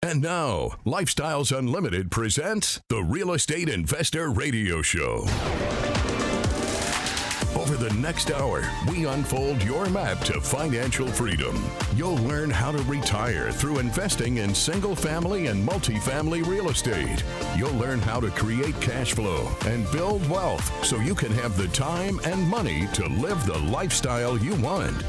And now, Lifestyles Unlimited presents the Real Estate Investor Radio Show. Over the next hour, we unfold your map to financial freedom. You'll learn how to retire through investing in single-family and multifamily real estate. You'll learn how to create cash flow and build wealth so you can have the time and money to live the lifestyle you want.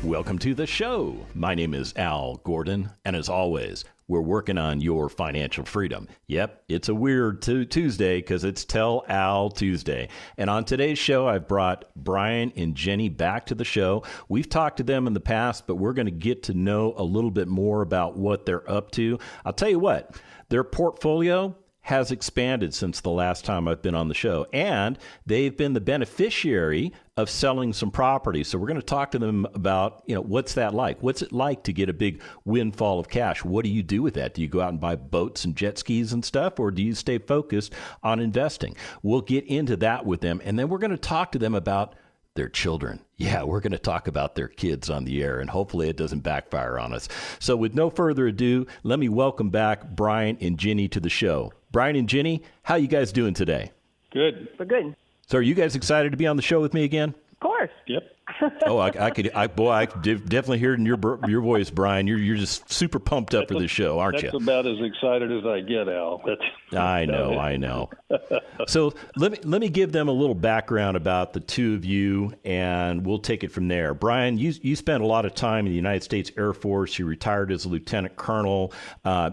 Welcome to the show. My name is Al Gordon, and as always, we're working on your financial freedom. Yep, it's a weird Tuesday because it's Tell Al Tuesday. And on today's show, I've brought Bryan and Ginny back to the show. We've talked to them in the past, but we're going to get to know a little bit more about what they're up to. I'll tell you what, their portfolio has expanded since the last time I've been on the show, and they've been the beneficiary of selling some property. So we're going to talk to them about, what's that like? What's it like to get a big windfall of cash? What do you do with that? Do you go out and buy boats and jet skis and stuff, or do you stay focused on investing? We'll get into that with them, and then we're going to talk to them about their children. Yeah, we're going to talk about their kids on the air, and hopefully it doesn't backfire on us. So with no further ado, let me welcome back Bryan and Ginny to the show. Bryan and Ginny, how you guys doing today? Good. We're good. So are you guys excited to be on the show with me again? Of course. Yep. Oh, I could definitely hear it in your voice, Bryan. You're just super pumped up for this show, aren't you? That's about as excited as I get, Al. I know. So let me give them a little background about the two of you, and we'll take it from there. Bryan, you spent a lot of time in the United States Air Force. You retired as a lieutenant colonel.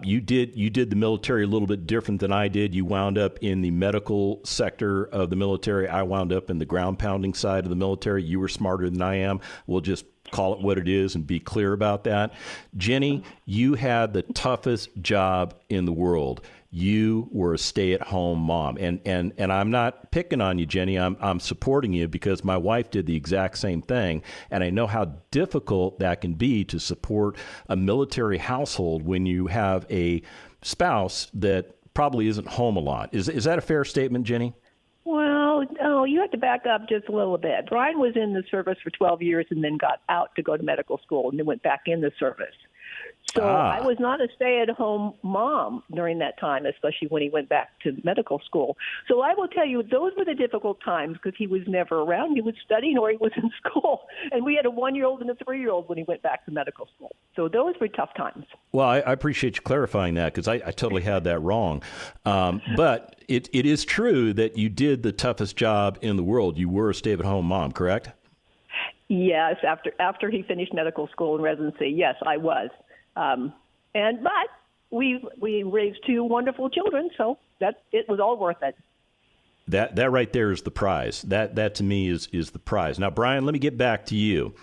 You did the military a little bit different than I did. You wound up in the medical sector of the military. I wound up in the ground pounding side of the military. You were smarter than I am. We'll just call it what it is and be clear about that. Ginny, you had the toughest job in the world. You were a stay-at-home mom, and I'm not picking on you, Ginny. I'm supporting you because my wife did the exact same thing, and I know how difficult that can be to support a military household when you have a spouse that probably isn't home a lot. Is that a fair statement, Ginny? Well, you have to back up just a little bit. Bryan was in the service for 12 years and then got out to go to medical school and then went back in the service. So I was not a stay-at-home mom during that time, especially when he went back to medical school. So I will tell you, those were the difficult times because he was never around. He was studying or he was in school. And we had a 1-year-old and a 3-year-old when he went back to medical school. So those were tough times. Well, I appreciate you clarifying that because I totally had that wrong. But it is true that you did the toughest job in the world. You were a stay-at-home mom, correct? Yes, after he finished medical school and residency, yes, I was. But we raised 2 wonderful children, so that it was all worth it. That right there is the prize. That to me is the prize. Now, Bryan, let me get back to you.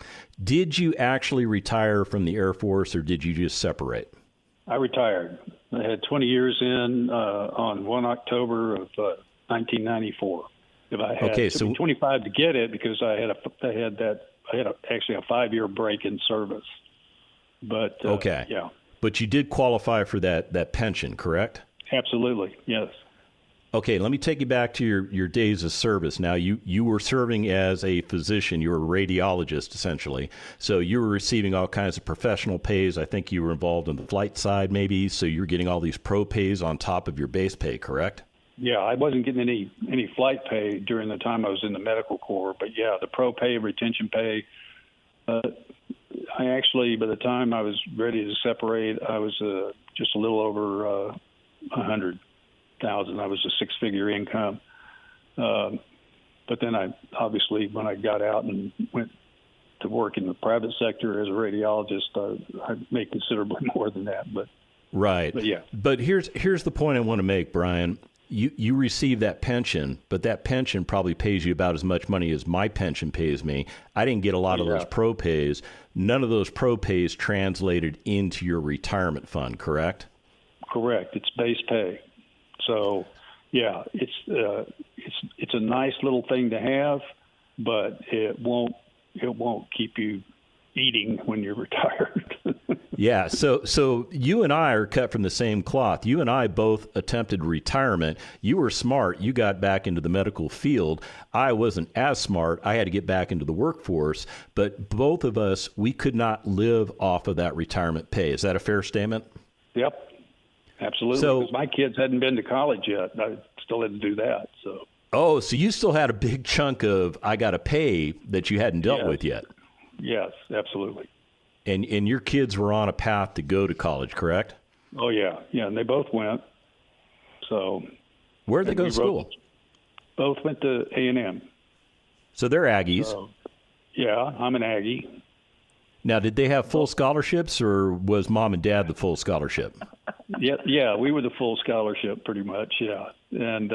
Did you actually retire from the Air Force, or did you just separate? I retired. I had 20 years in on 1 October of 1994. If I had okay, so 25 to get it because I had actually a 5-year break in service. But okay, yeah. But you did qualify for that pension, correct? Absolutely, yes. Okay, let me take you back to your days of service. Now, you were serving as a physician. You were a radiologist, essentially. So you were receiving all kinds of professional pays. I think you were involved in the flight side, maybe. So you're getting all these pro pays on top of your base pay, correct? Yeah, I wasn't getting any flight pay during the time I was in the medical corps. But, yeah, the pro pay, retention pay, I actually, by the time I was ready to separate, I was just a little over 100,000. I was a 6-figure income. But then when I got out and went to work in the private sector as a radiologist, I made considerably more than that. But right. But yeah. But here's the point I want to make, Bryan. You receive that pension, but that pension probably pays you about as much money as my pension pays me. I didn't get a lot of those pro pays. None of those pro pays translated into your retirement fund, correct? Correct. It's base pay. So, yeah, it's a nice little thing to have, but it won't keep you eating when you're retired. Yeah, so you and I are cut from the same cloth. You and I both attempted retirement. You were smart. You got back into the medical field. I wasn't as smart. I had to get back into the workforce. But both of us, we could not live off of that retirement pay. Is that a fair statement? Yep, absolutely. So, because my kids hadn't been to college yet. I still had to do that. So you still had a big chunk of I got to pay that you hadn't dealt with yet. Yes, absolutely. And your kids were on a path to go to college, correct? Oh, yeah. Yeah, and they both went. So where did they go to school? Both went to A&M. So they're Aggies. Yeah, I'm an Aggie. Now, did they have full scholarships, or was mom and dad the full scholarship? Yeah, we were the full scholarship pretty much, yeah. And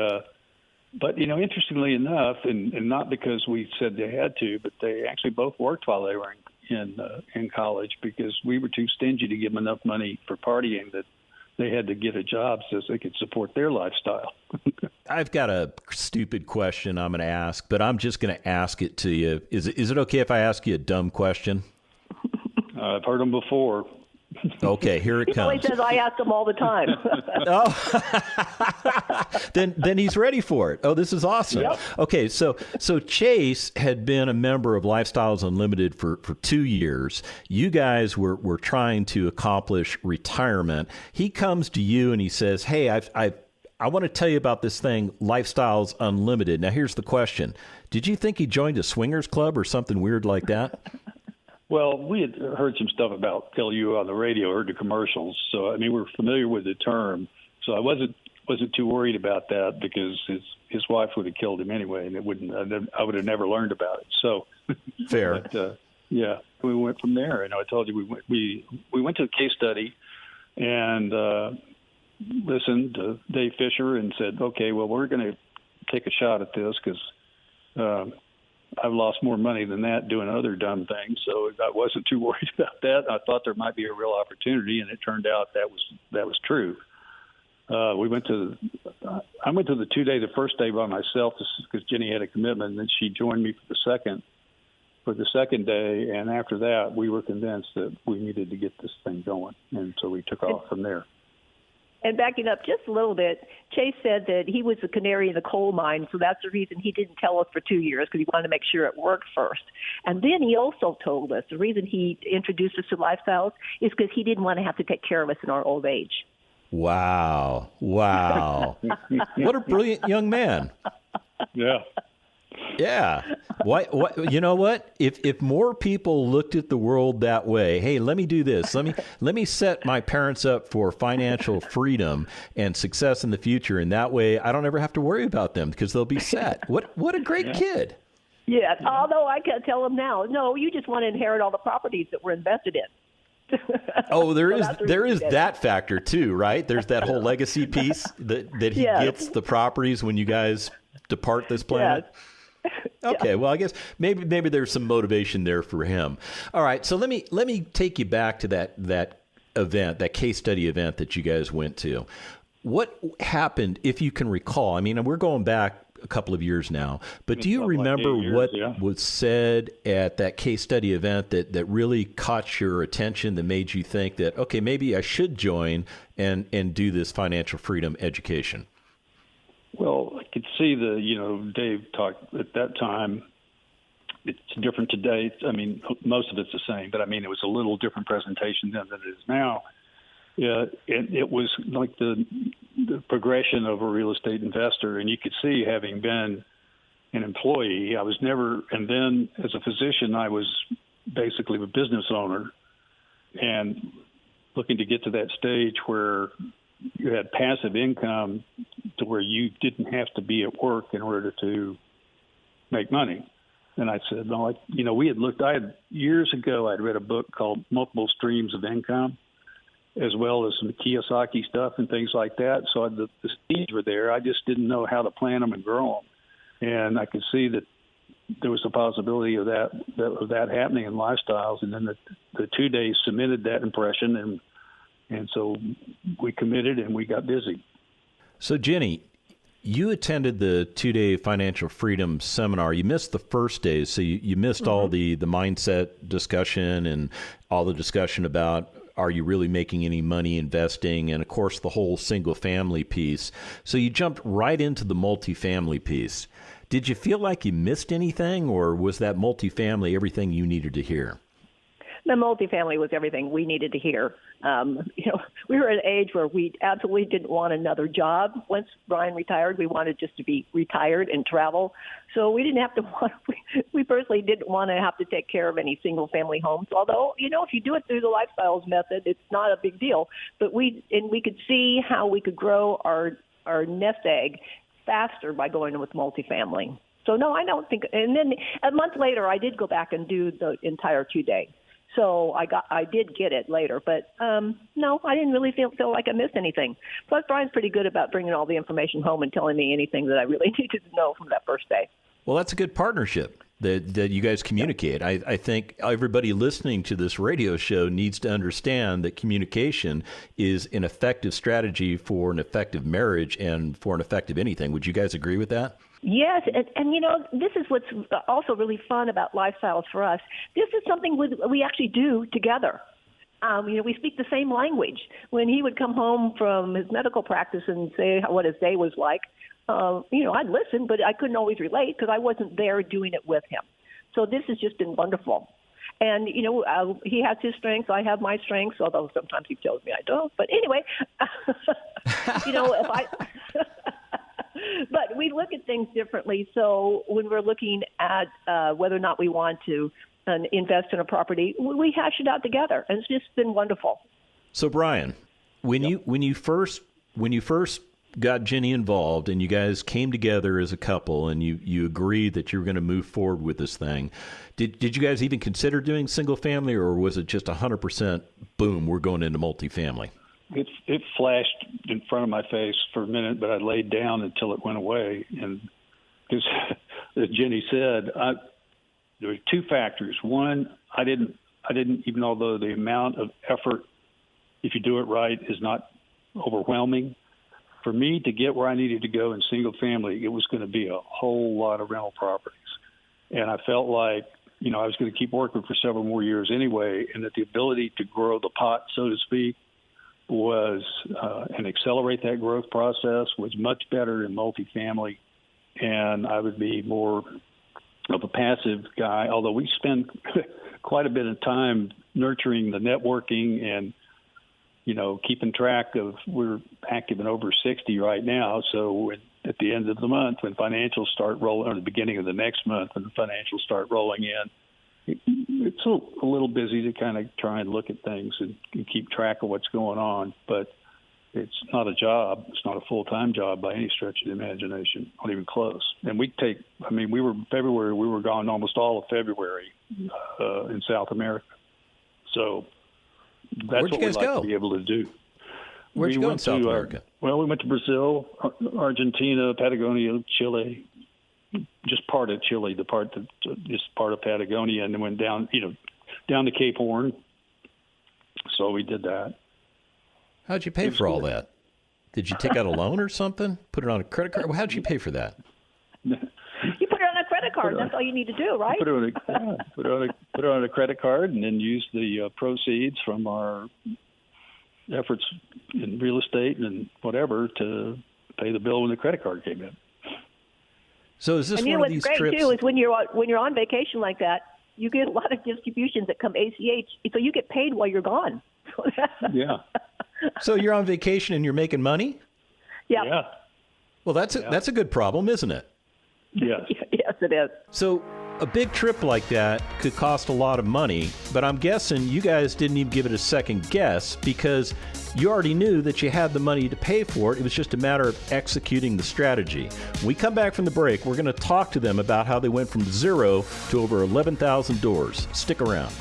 but, interestingly enough, and not because we said they had to, but they actually both worked while they were in college, because we were too stingy to give them enough money for partying that they had to get a job so they could support their lifestyle. I've got a stupid question I'm going to ask, but I'm just going to ask it to you. Is it okay if I ask you a dumb question? I've heard them before. Okay, here it comes. He says I ask them all the time. Then he's ready for it. Oh, this is awesome. Yep. Okay, so Chase had been a member of Lifestyles Unlimited for 2 years. You guys were trying to accomplish retirement. He comes to you and he says, "Hey, I want to tell you about this thing, Lifestyles Unlimited." Now, here's the question. Did you think he joined a swingers club or something weird like that? Well, we had heard some stuff about LU on the radio, heard the commercials. So, we're familiar with the term. So I wasn't too worried about that, because his wife would have killed him anyway, and I would have never learned about it. So fair. But, yeah, we went from there. And I told you we went to a case study and listened to Dave Fisher and said, okay, well, we're going to take a shot at this, because I've lost more money than that doing other dumb things, so I wasn't too worried about that. I thought there might be a real opportunity, and it turned out that was true. I went to the 2-day, the first day by myself, because Ginny had a commitment, and then she joined me for the second day, and after that, we were convinced that we needed to get this thing going, and so we took off from there. And backing up just a little bit, Chase said that he was a canary in the coal mine, so that's the reason he didn't tell us for 2 years, because he wanted to make sure it worked first. And then he also told us the reason he introduced us to Lifestyles is because he didn't want to have to take care of us in our old age. Wow. What a brilliant young man. Yeah. Yeah. What? You know what? If more people looked at the world that way, hey, let me do this. Let me set my parents up for financial freedom and success in the future, and that way I don't ever have to worry about them, because they'll be set. What a great kid. Yeah. Although I can tell him now, no, you just want to inherit all the properties that were invested in. Oh, there is that factor too, right? There's that whole legacy piece that he gets the properties when you guys depart this planet. Yeah. Okay, well, I guess maybe there's some motivation there for him. All right, so let me take you back to that event, that case study event that you guys went to. What happened, if you can recall? We're going back a couple of years now, but do you remember what was said at that case study event that really caught your attention, that made you think that, okay, maybe I should join and do this financial freedom education? Well, I could see Dave talked at that time. It's different today. Most of it's the same, but it was a little different presentation then than it is now. Yeah, it was like the progression of a real estate investor, and you could see, having been an employee, I was never, and then as a physician, I was basically a business owner, and looking to get to that stage where you had passive income to where you didn't have to be at work in order to make money. And I said, no, years ago, I'd read a book called Multiple Streams of Income, as well as some Kiyosaki stuff and things like that. So the seeds were there. I just didn't know how to plant them and grow them. And I could see that there was a possibility of that happening in Lifestyles. And then the 2 days cemented that impression, and so we committed and we got busy. So, Ginny, You attended the 2-day financial freedom seminar. You missed the first day, so you missed all the mindset discussion and all the discussion about, are you really making any money investing? And of course, the whole single family piece. So you jumped right into the multifamily piece. Did you feel like you missed anything, or was that multifamily everything you needed to hear? The multifamily was everything we needed to hear. We were at an age where we absolutely didn't want another job. Once Bryan retired, we wanted just to be retired and travel. So we didn't have to we personally didn't want to have to take care of any single family homes. Although, if you do it through the Lifestyles method, it's not a big deal. But we could see how we could grow our nest egg faster by going with multifamily. So no, I don't think. And then a month later, I did go back and do the entire 2-day. So I did get it later, but no, I didn't really feel like I missed anything. Plus, Bryan's pretty good about bringing all the information home and telling me anything that I really needed to know from that first day. Well, that's a good partnership that you guys communicate. Yeah. I think everybody listening to this radio show needs to understand that communication is an effective strategy for an effective marriage and for an effective anything. Would you guys agree with that? Yes, and this is what's also really fun about Lifestyles for us. This is something we actually do together. We speak the same language. When he would come home from his medical practice and say what his day was like, I'd listen, but I couldn't always relate because I wasn't there doing it with him. So this has just been wonderful. And, he has his strengths, I have my strengths, although sometimes he tells me I don't. But anyway, if I... But we look at things differently. So when we're looking at whether or not we want to invest in a property, we hash it out together, and it's just been wonderful. So, Bryan, when you first got Ginny involved and you guys came together as a couple and you agreed that you were going to move forward with this thing, did you guys even consider doing single family, or was it just 100% boom, we're going into multifamily? It flashed in front of my face for a minute, but I laid down until it went away. And because, as Ginny said, there were two factors. One, I didn't even, although the amount of effort, if you do it right, is not overwhelming, for me to get where I needed to go in single family, it was going to be a whole lot of rental properties. And I felt like, I was going to keep working for several more years anyway, and that the ability to grow the pot, so to speak, was and accelerate that growth process was much better in multifamily, and I would be more of a passive guy, although we spend quite a bit of time nurturing the networking and, keeping track of, we're active in over 60 right now, so at the end of the month when financials start rolling, or the beginning of the next month when the financials start rolling in, it's a little busy to kind of try and look at things and keep track of what's going on, but it's not a job. It's not a full-time job by any stretch of the imagination, not even close. And we were February, we were gone almost all of February in South America. So that's what we'd like to be able to do. Where'd you go in South America? We went to Brazil, Argentina, Patagonia, Chile, just part of Chile, just part of Patagonia, and then went down, down to Cape Horn. So we did that. How'd you pay for all that? Did you take out a loan or something? Put it on a credit card? How'd you pay for that? You put it on a credit card. That's all you need to do, right? Put it on a credit card, and then use the proceeds from our efforts in real estate and whatever to pay the bill when the credit card came in. So is this one of these trips? What's great too is when you're on vacation like that, you get a lot of distributions that come ACH, so you get paid while you're gone. Yeah. So you're on vacation and you're making money? Yeah. Well, that's a good problem, isn't it? Yes. Yes, it is. So a big trip like that could cost a lot of money, but I'm guessing you guys didn't even give it a second guess because you already knew that you had the money to pay for it. It was just a matter of executing the strategy. When we come back from the break, we're going to talk to them about how they went from 0 to over 11,000 doors. Stick around.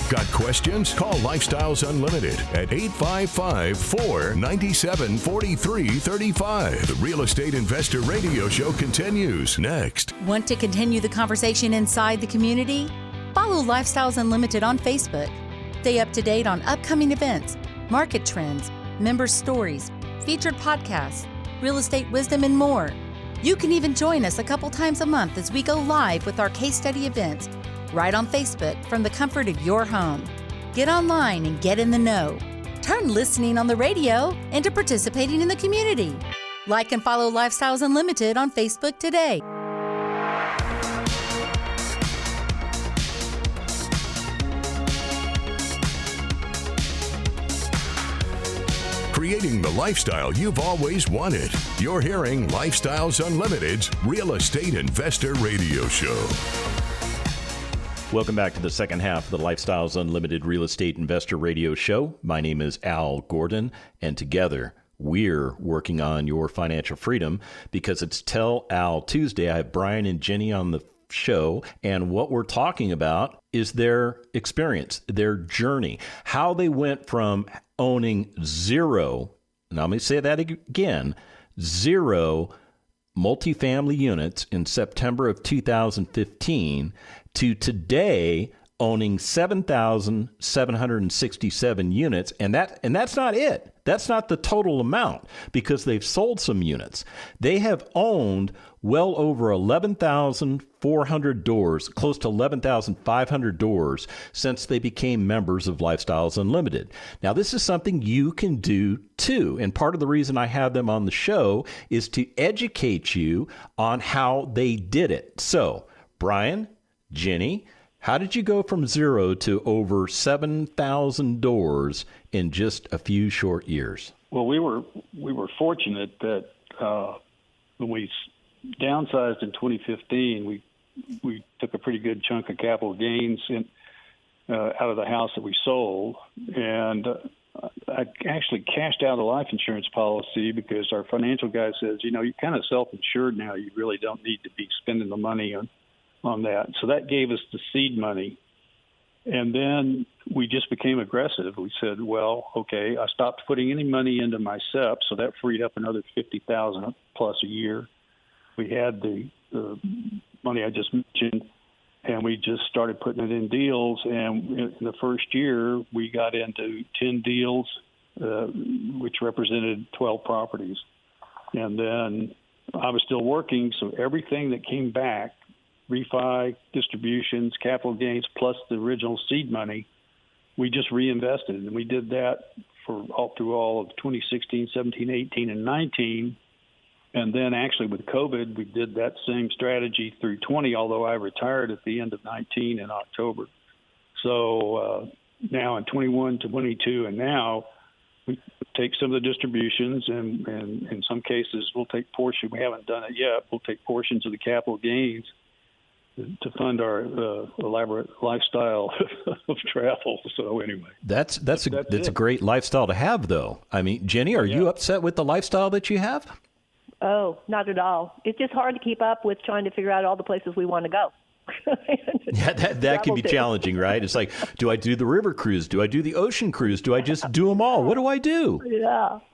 Got questions? Call Lifestyles Unlimited at 855-497-4335. The Real Estate Investor Radio Show continues next. Want to continue the conversation inside the community? Follow Lifestyles Unlimited on Facebook. Stay up to date on upcoming events, market trends, member stories, featured podcasts, real estate wisdom, and more. You can even join us a couple times a month as we go live with our case study events right on Facebook from the comfort of your home. Get online and get in the know. Turn listening on the radio into participating in the community. Like and follow Lifestyles Unlimited on Facebook today. Creating the lifestyle you've always wanted. You're hearing Lifestyles Unlimited's Real Estate Investor Radio Show. Welcome back to the second half of the Lifestyles Unlimited Real Estate Investor Radio Show. My name is Al Gordon, and together we're working on your financial freedom because it's Tell Al Tuesday. I have Bryan and Ginny on the show, and what we're talking about is their experience, their journey, how they went from owning zero, now let me say that again, zero multifamily units in September of 2015 to today owning 7,767 units, and that's not it. That's not the total amount because they've sold some units. They have owned well over 11,400 doors, close to 11,500 doors since they became members of Lifestyles Unlimited. Now, this is something you can do too. And part of the reason I have them on the show is to educate you on how they did it. So, Bryan, Ginny, how did you go from zero to over 7,000 doors in just a few short years? Well, we were fortunate that when we downsized in 2015, we took a pretty good chunk of capital gains out of the house that we sold, and I actually cashed out a life insurance policy because our financial guy says, you're kind of self-insured now. You really don't need to be spending the money on that. So that gave us the seed money. And then we just became aggressive. We said, well, okay, I stopped putting any money into my SEP, so that freed up another $50,000 plus a year. We had the money I just mentioned, and we just started putting it in deals. And in the first year, we got into 10 deals, which represented 12 properties. And then I was still working, so everything that came back, refi, distributions, capital gains, plus the original seed money, we just reinvested. And we did that through all of 2016, 17, 18, and 19. And then actually with COVID, we did that same strategy through 20, although I retired at the end of 19 in October. So now in 21, 22, and now we take some of the distributions, and in some cases we'll take portions. We haven't done it yet. We'll take portions of the capital gains to fund our elaborate lifestyle of travel. So anyway, that's a great lifestyle to have, though. I mean, Ginny, are you upset with the lifestyle that you have? Oh, not at all. It's just hard to keep up with trying to figure out all the places we want to go. Yeah, that can be challenging, right? It's like, do I do the river cruise? Do I do the ocean cruise? Do I just do them all? What do I do?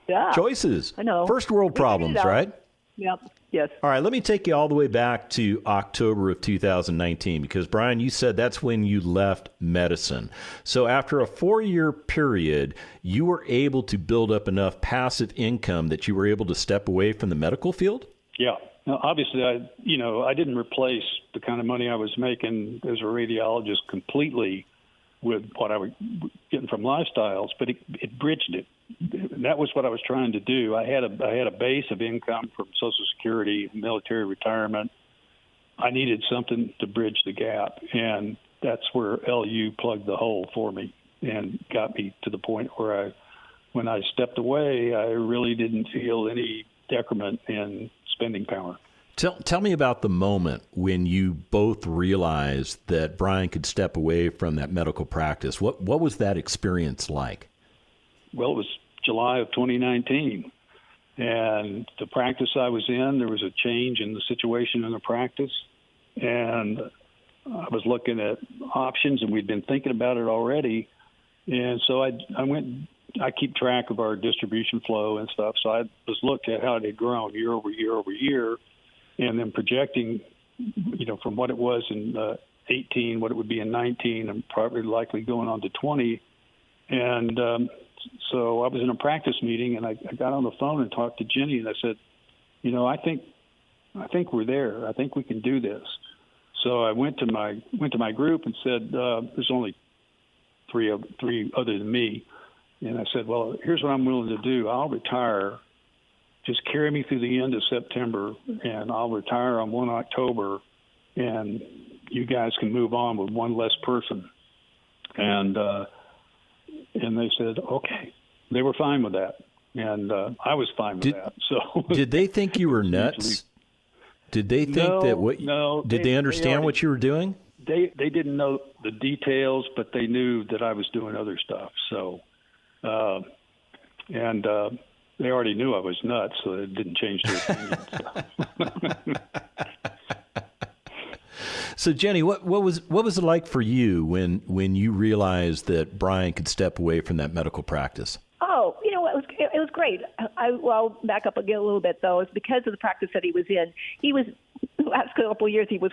Yeah. Choices. I know. First world problems, right? Yep. Yes. All right, let me take you all the way back to October of 2019, because, Bryan, you said that's when you left medicine. So after a 4-year period, you were able to build up enough passive income that you were able to step away from the medical field? Yeah. Now, obviously, I didn't replace the kind of money I was making as a radiologist completely with what I was getting from lifestyles, but it bridged it. And that was what I was trying to do. I had a base of income from Social Security, military retirement. I needed something to bridge the gap, and that's where LU plugged the hole for me and got me to the point where when I stepped away, I really didn't feel any decrement in spending power. Tell me about the moment when you both realized that Bryan could step away from that medical practice. What was that experience like? Well, it was July of 2019, and the practice I was in, there was a change in the situation in the practice, and I was looking at options, and we'd been thinking about it already, and so I keep track of our distribution flow and stuff, so I was looking at how it had grown year over year over year, and then projecting, from what it was in 18, what it would be in 19, and probably likely going on to 20. And so I was in a practice meeting, and I got on the phone and talked to Ginny, and I said, I think I think we're there. I think we can do this. So I went to my group and said, there's only three other than me. And I said, well, here's what I'm willing to do. I'll retire. Just carry me through the end of September, and I'll retire on 1 October, and you guys can move on with one less person. And they said, okay. They were fine with that. And I was fine with that. So did they think you were nuts? Did they think did they understand what you were doing? They didn't know the details, but they knew that I was doing other stuff. So, they already knew I was nuts, so it didn't change their opinion. So Jenny, what was it like for you when you realized that Bryan could step away from that medical practice? Oh, it was great. I'll back up again a little bit, though. It's because of the practice that he was in. He was, the last couple of years he was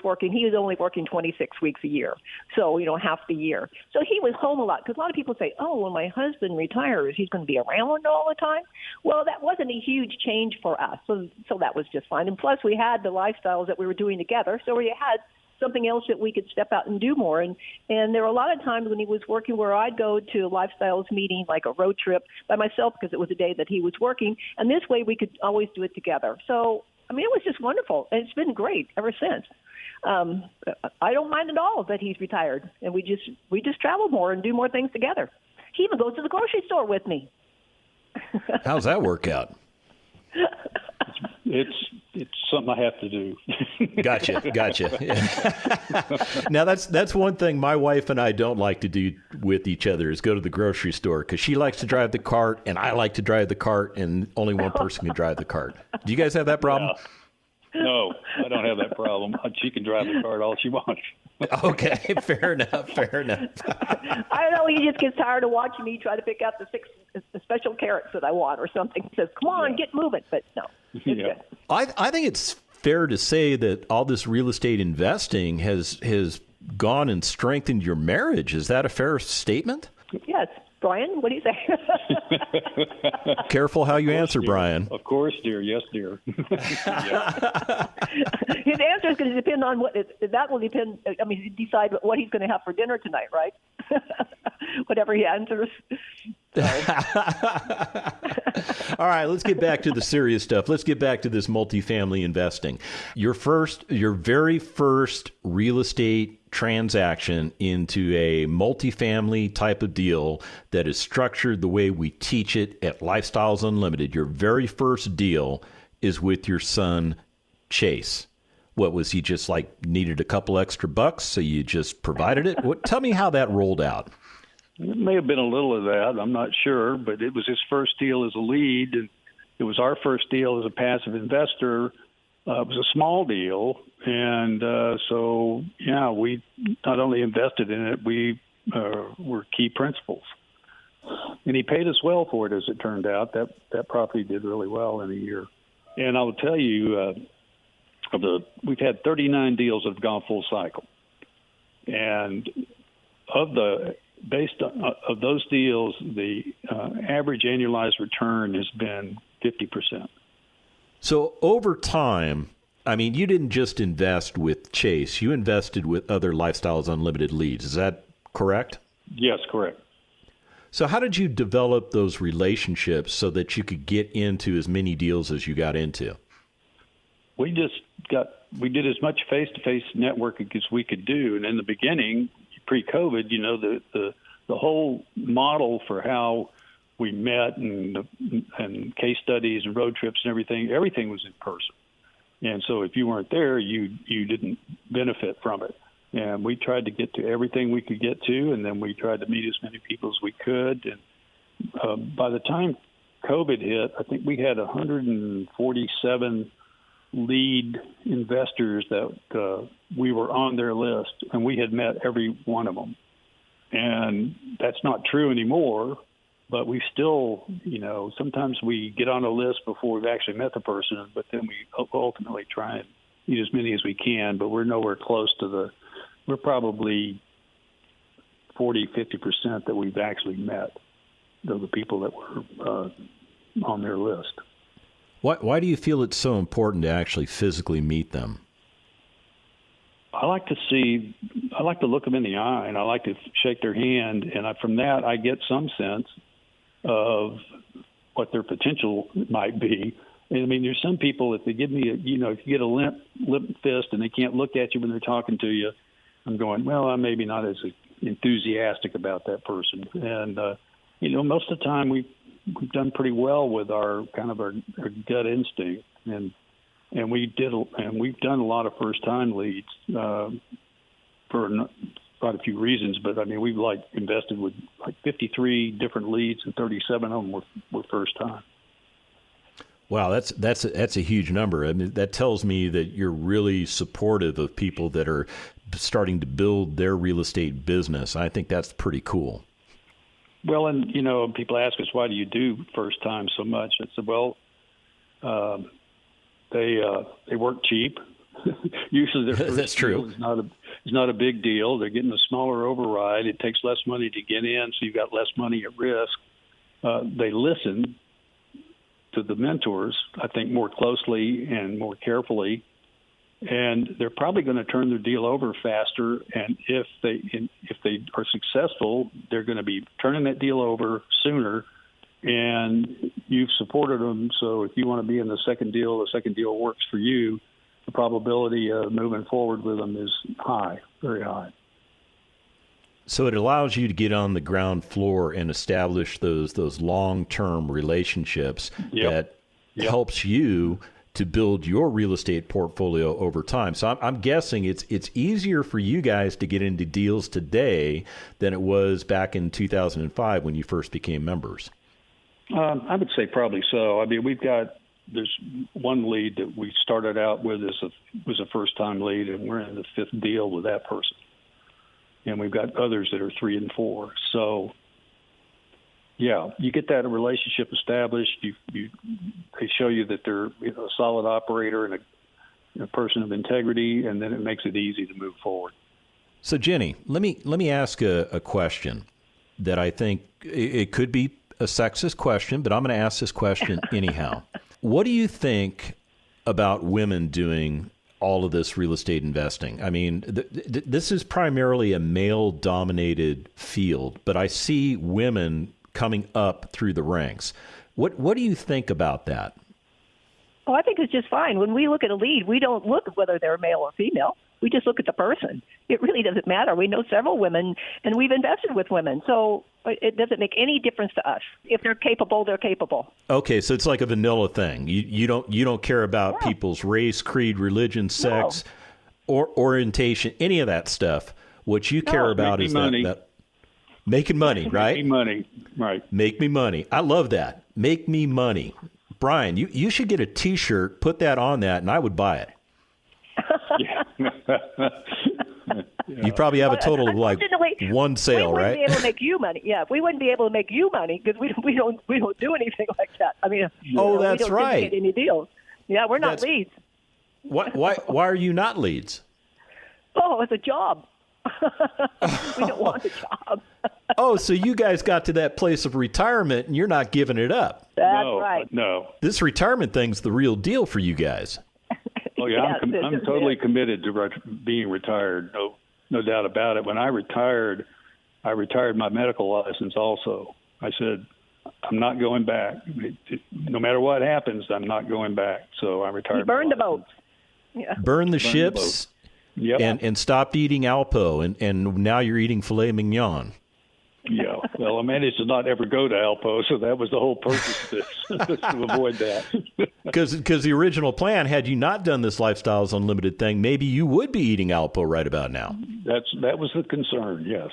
only working 26 weeks a year. So, half the year. So he was home a lot, because a lot of people say, oh, when my husband retires, he's going to be around all the time. Well, that wasn't a huge change for us. So that was just fine. And plus we had the lifestyles that we were doing together. So we had something else that we could step out and do more. And there were a lot of times when he was working where I'd go to a lifestyles meeting, like a road trip by myself, because it was a day that he was working. And this way we could always do it together. So, it was just wonderful. And it's been great ever since. I don't mind at all that he's retired. And we just travel more and do more things together. He even goes to the grocery store with me. How's that work out? It's something I have to do. Gotcha. Now that's one thing my wife and I don't like to do with each other is go to the grocery store, because she likes to drive the cart and I like to drive the cart, and only one person can drive the cart. Do you guys have that problem? No, I don't have that problem. She can drive the cart all she wants. Okay, fair enough. I know he just gets tired of watching me try to pick out the special carrots that I want or something. He says, come on, get moving. But no, it's good. I think it's fair to say that all this real estate investing has gone and strengthened your marriage. Is that a fair statement? Yes. Bryan, what do you say? Careful how you answer, dear. Bryan. Of course, dear. Yes, dear. His answer is going to depend on that will depend. Decide what he's going to have for dinner tonight, right? Whatever he answers. All right, let's get back to the serious stuff. Let's get back to this multifamily investing. Your very first real estate transaction into a multifamily type of deal that is structured the way we teach it at Lifestyles Unlimited. Your very first deal is with your son, Chase. What was he just needed a couple extra bucks, so you just provided it? Tell me how that rolled out. It may have been a little of that. I'm not sure, but it was his first deal as a lead, and it was our first deal as a passive investor. It was a small deal, and we not only invested in it, we were key principals. And he paid us well for it, as it turned out. That property did really well in a year. And I will tell you, we've had 39 deals that have gone full cycle, and of those deals, the average annualized return has been 50%. So over time, you didn't just invest with Chase. You invested with other Lifestyles Unlimited leads. Is that correct? Yes, correct. So how did you develop those relationships so that you could get into as many deals as you got into? We did as much face-to-face networking as we could do. And in the beginning, pre-COVID, the whole model for how we met and case studies and road trips and everything was in person. And so if you weren't there, you didn't benefit from it. And we tried to get to everything we could get to, and then we tried to meet as many people as we could. And by the time COVID hit, I think we had 147 lead investors that we were on their list, and we had met every one of them. And that's not true anymore. But we still, sometimes we get on a list before we've actually met the person, but then we ultimately try and meet as many as we can. But we're nowhere close to we're probably 40-50% that we've actually met of the people that were on their list. Why do you feel it's so important to actually physically meet them? I like to look them in the eye, and I like to shake their hand, and from that I get some sense of what their potential might be. And I mean, there's some people, if they give me if you get a limp fist and they can't look at you when they're talking to you, I'm going, well, I'm maybe not as enthusiastic about that person. And most of the time we've done pretty well with our gut instinct, and we've done a lot of first time leads for quite a few reasons. But I mean, we've invested with 53 different leads, and 37 of them were first time. Wow, that's a huge number. I mean, that tells me that you're really supportive of people that are starting to build their real estate business. I think that's pretty cool. Well, and people ask us, why do you do first time so much? I said, well, they work cheap. Usually their first that's true. Deal is not a big deal. They're getting a smaller override. It takes less money to get in, so you've got less money at risk. They listen to the mentors, I think, more closely and more carefully, and they're probably going to turn their deal over faster. And if they are successful, they're going to be turning that deal over sooner. And you've supported them, so if you want to be in the second deal works for you. The probability of moving forward with them is high, very high. So it allows you to get on the ground floor and establish those long-term relationships that helps you to build your real estate portfolio over time. So I'm guessing it's easier for you guys to get into deals today than it was back in 2005 when you first became members. I would say probably so. I mean, there's one lead that we started out with was a first-time lead, and we're in the fifth deal with that person. And we've got others that are 3 and 4. So, yeah, you get that relationship established. They show you that they're a solid operator and a person of integrity, and then it makes it easy to move forward. So, Ginny, let me ask a question that I think it could be a sexist question, but I'm going to ask this question anyhow. What do you think about women doing all of this real estate investing? I mean, this is primarily a male-dominated field, but I see women coming up through the ranks. What do you think about that? Oh, I think it's just fine. When we look at a lead, we don't look at whether they're male or female. We just look at the person. It really doesn't matter. We know several women, and we've invested with women, so it doesn't make any difference to us. If they're capable, they're capable. Okay, so it's like a vanilla thing. You don't care about people's race, creed, religion, sex, or orientation, any of that stuff. What you care about is that making money, right? Make me money, right? Make me money. I love that. Make me money. Brian, you should get a T-shirt, put that on that, and I would buy it. You probably have a total of like one sale, right? We wouldn't be able to make you money. Yeah, we wouldn't be able to make you money because we don't do anything like that. I mean, that's we don't right. Get any deals. Yeah, we're not leads. Why are you not leads? Oh, it's a job. We don't want a job. Oh, so you guys got to that place of retirement and you're not giving it up. That's right. No. This retirement thing's the real deal for you guys. Oh yeah, I'm totally committed to being retired. No doubt about it. When I retired my medical license also. I said, I'm not going back. No matter what happens, I'm not going back. So I retired. You burned the boats. Yeah. Burn the ships. Yep. And stopped eating Alpo, and now you're eating filet mignon. Yeah. Well, I managed to not ever go to Alpo, so that was the whole purpose of this, to avoid that. Because the original plan, had you not done this Lifestyles Unlimited thing, maybe you would be eating Alpo right about now. That was the concern, yes.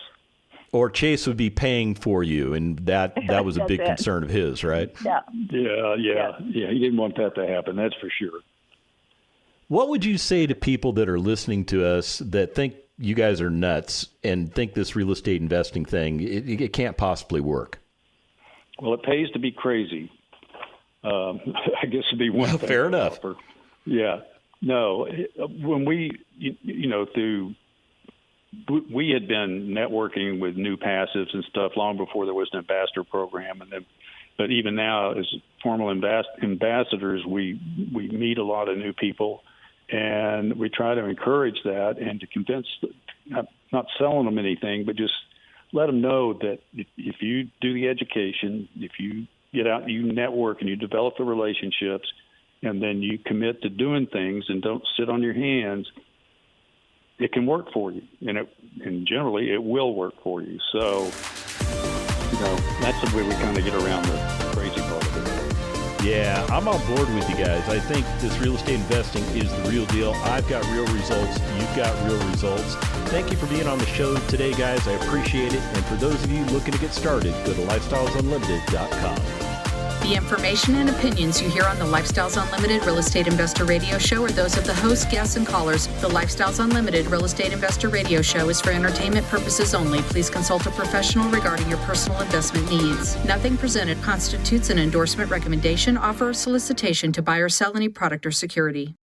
Or Chase would be paying for you, and that was a big concern of his, right? Yeah. Yeah. He didn't want that to happen, that's for sure. What would you say to people that are listening to us that think you guys are nuts and think this real estate investing thing, it can't possibly work? Well, it pays to be crazy. I guess would be one thing. Fair enough. Yeah. No, when we had been networking with new passives and stuff long before there was an ambassador program, and then But even now, as formal ambassadors, we meet a lot of new people, and we try to encourage that and to convince, not selling them anything, but just let them know that if you do the education, if you get out and you network and you develop the relationships, and then you commit to doing things and don't sit on your hands, it can work for you. And generally it will work for you. So, that's the way we kind of get around the crazy part of it. Yeah, I'm on board with you guys. I think this real estate investing is the real deal. I've got real results. You've got real results. Thank you for being on the show today, guys. I appreciate it. And for those of you looking to get started, go to lifestylesunlimited.com. The information and opinions you hear on the Lifestyles Unlimited Real Estate Investor Radio Show are those of the host, guests, and callers. The Lifestyles Unlimited Real Estate Investor Radio Show is for entertainment purposes only. Please consult a professional regarding your personal investment needs. Nothing presented constitutes an endorsement, recommendation, offer, or solicitation to buy or sell any product or security.